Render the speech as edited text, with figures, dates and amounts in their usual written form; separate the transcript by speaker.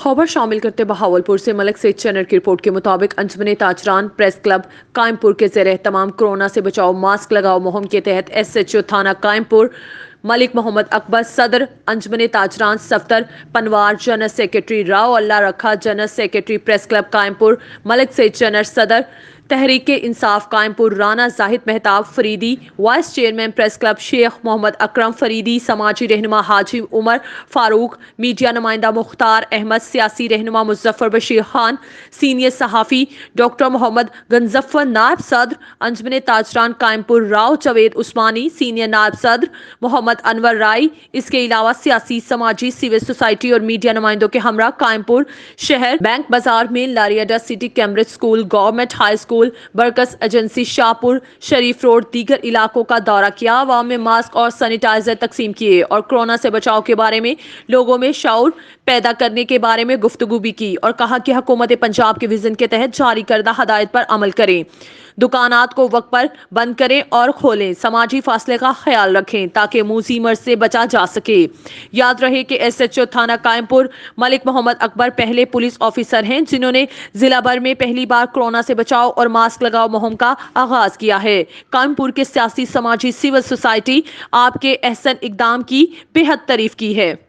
Speaker 1: खबर शामिल करते बहावलपुर से मलिक से चैनल की रिपोर्ट के मुताबिक अंजुमन ताजरान प्रेस क्लब कायमपुर के ज़ेरे तमाम कोरोना से बचाओ मास्क लगाओ मुहिम के तहत SHO थाना कायमपुर मलिक मोहम्मद अकबर सदर अंजुमन ताजरान सफ्तर पनवार general secretary Rao Allah Rakha general secretary press club Qaimpur Malik से जनरल सदर Tehreek Insaf Qaimpur Rana Zahid Mehtab Faridi vice chairman press club Sheikh Mohammad Akram Faridi समाजी रहनुमा हाजी उमर फारूक मीडिया नुमाइंदा मुख्तार अहमद सियासी रहनुमा मुजफ्फर बशीर खान सीनियर सहाफ़ी डॉक्टर मोहम्मद गंजफ्फर नायब सदर अंजुमन ताजरान कायमपुर राव जवेद उस्मानी सीनियर नायब सदर मोहम्मद अनवर राय। इसके अलावा सियासी समाजी सिविल सोसाइटी और मीडिया नुमाइंदों के हमरा कायमपुर शहर बैंक बाजार में लारियाडा city Cambridge school government high school बरकस एजेंसी शाहपुर शरीफ रोड दीगर इलाकों का दौरा किया। अवाम में मास्क और सैनिटाइजर तकसीम किए और कोरोना से बचाव के बारे में लोगों में शऊर पैदा करने के बारे में गुफ्तगू भी की और कहा कि हुकूमत पंजाब के विजन के तहत जारी करदा हदायत पर अमल करें, दुकानात को वक्त पर बंद करें और खोलें, समाजी फासले का ख्याल रखें ताकि मूसी मर्ज से बचा जा सके। याद रहे कि SHO थाना कायमपुर मलिक मोहम्मद अकबर पहले पुलिस ऑफिसर हैं जिन्होंने जिला भर में पहली बार कोरोना से बचाव और मास्क लगाओ मुहिम का आगाज किया है। कायमपुर के सियासी समाजी सिविल सोसाइटी आपके एहसन इकदाम की बेहद तारीफ की है।